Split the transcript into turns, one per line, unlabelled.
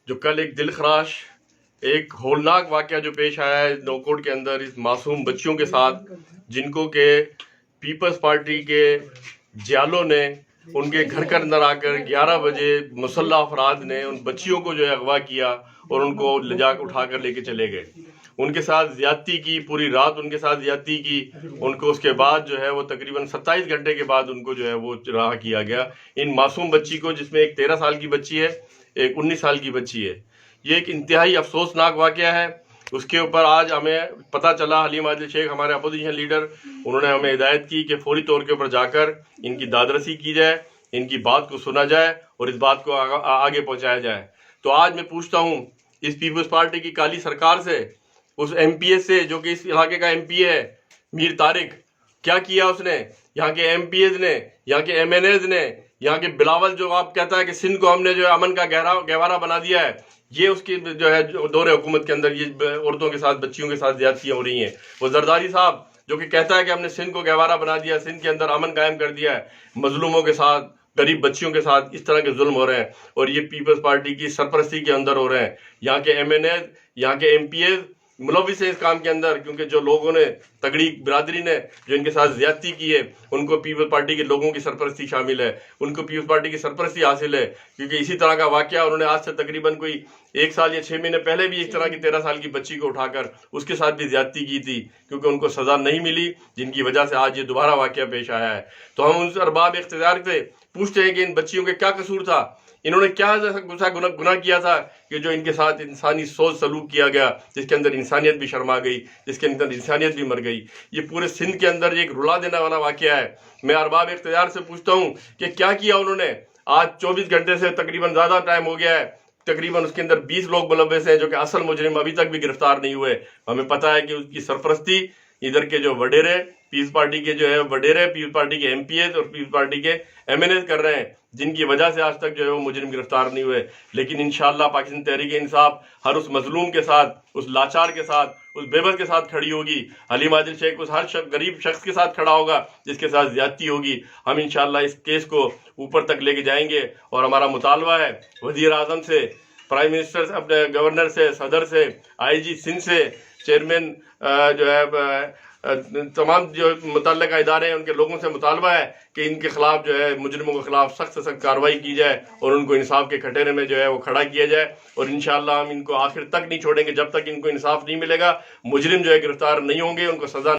جو کل ایک دل خراش ایک ہولناک واقعہ جو پیش آیا ہے نوکوٹ کے اندر اس معصوم بچیوں کے ساتھ، جن کو کہ پیپلز پارٹی کے جیالوں نے ان کے گھر کے اندر آ کر 11 بجے مسلح افراد نے ان بچیوں کو جو ہے اغوا کیا اور ان کو اٹھا کر لے کے چلے گئے، ان کے ساتھ زیادتی کی، پوری رات ان کے ساتھ زیادتی کی، ان کو اس کے بعد جو ہے وہ تقریباً 27 گھنٹے کے بعد ان کو جو ہے وہ رہا کیا گیا۔ ان معصوم بچی کو، جس میں ایک 13 سال کی بچی ہے، ایک 19 سال کی بچی ہے، یہ ایک انتہائی افسوسناک واقعہ ہے۔ اس کے اوپر آج ہمیں پتہ چلا، حلیم عادل شیخ ہمارے اپوزیشن لیڈر، انہوں نے ہمیں ہدایت کی کہ فوری طور کے اوپر جا کر ان کی دادرسی کی جائے، ان کی بات کو سنا جائے اور اس بات کو آگے پہنچایا جائے۔ تو آج میں پوچھتا ہوں اس پیپلز پارٹی کی کالی سرکار سے، اس ایم پی اے سے جو کہ اس علاقے کا ایم پی اے ہے، میر طارق، کیا کیا اس نے؟ یہاں کے ایم پی ایز نے، یہاں کے ایم این ایز نے، یہاں کے بلاول جو آپ کہتا ہے کہ سندھ کو ہم نے جو ہے امن کا گہوارہ بنا دیا ہے، یہ اس کی جو ہے دور حکومت کے اندر یہ عورتوں کے ساتھ، بچیوں کے ساتھ زیادتیاں ہو رہی ہیں۔ وہ زرداری صاحب جو کہ کہتا ہے کہ ہم نے سندھ کو گہوارہ بنا دیا، سندھ کے اندر امن قائم کر دیا ہے، مظلوموں کے ساتھ، غریب بچیوں کے ساتھ اس طرح کے ظلم ہو رہے ہیں، اور یہ پیپلز پارٹی کی سرپرستی کے اندر ہو رہے ہیں۔ یہاں کے ایم این ایز، یہاں کے ایم پی ایز ملوث ہیں اس کام کے اندر، کیونکہ جو لوگوں نے، تگڑی برادری نے جو ان کے ساتھ زیادتی کی ہے، ان کو پیپلز پارٹی کے لوگوں کی سرپرستی شامل ہے، ان کو پیپلز پارٹی کی سرپرستی حاصل ہے، کیونکہ اسی طرح کا واقعہ انہوں نے آج سے تقریباً کوئی 1 سال یا 6 مہینے پہلے بھی اس طرح کی 13 سال کی بچی کو اٹھا کر اس کے ساتھ بھی زیادتی کی تھی، کیونکہ ان کو سزا نہیں ملی، جن کی وجہ سے آج یہ دوبارہ واقعہ پیش آیا ہے۔ تو ہم ان سے ارباب اقتدار سے پوچھتے ہیں کہ ان بچیوں کے کیا قصور تھا، انہوں نے کیا ایسا گناہ کیا تھا کہ جو ان کے ساتھ انسانی سوچ سلوک کیا گیا، جس کے اندر انسانیت بھی شرما گئی، جس کے اندر انسانیت بھی مر گئی۔ یہ پورے سندھ کے اندر ایک رلا دینے والا واقعہ ہے۔ میں ارباب اقتدار سے پوچھتا ہوں کہ کیا کیا انہوں نے؟ آج 24 گھنٹے سے تقریباً زیادہ ٹائم ہو گیا ہے، تقریباً اس کے اندر 20 لوگ ملوث ہیں جو کہ اصل مجرم ابھی تک بھی گرفتار نہیں ہوئے۔ ہمیں پتہ ہے کہ اس کی سرپرستی ادھر کے جو وڈیرے پیپلز پارٹی کے جو ہے وڈیرے پیپلز پارٹی کے ایم پی ایز اور پیپلز پارٹی کے ایم این ایز کر رہے ہیں، جن کی وجہ سے آج تک جو ہے وہ مجرم گرفتار نہیں ہوئے۔ لیکن انشاءاللہ پاکستان تحریک انصاف ہر اس مظلوم کے ساتھ، اس لاچار کے ساتھ، اس بے بس کے ساتھ کھڑی ہوگی۔ حلیم عادل شیخ اس ہر غریب شخص کے ساتھ کھڑا ہوگا جس کے ساتھ زیادتی ہوگی۔ ہم انشاءاللہ اس کیس کو اوپر تک لے کے جائیں گے، اور ہمارا مطالبہ ہے وزیر اعظم سے، پرائم منسٹر سے، اپنے گورنر سے، صدر سے، آئی جی سندھ سے، چیئرمین جو ہے تمام جو متعلقہ ادارے ہیں ان کے لوگوں سے مطالبہ ہے کہ ان کے خلاف جو ہے مجرموں کے خلاف سخت سے سخت کارروائی کی جائے اور ان کو انصاف کے کٹہرے میں جو ہے وہ کھڑا کیا جائے۔ اور انشاءاللہ ہم ان کو آخر تک نہیں چھوڑیں گے جب تک ان کو انصاف نہیں ملے گا۔ مجرم جو ہے گرفتار نہیں ہوں گے، ان کو سزا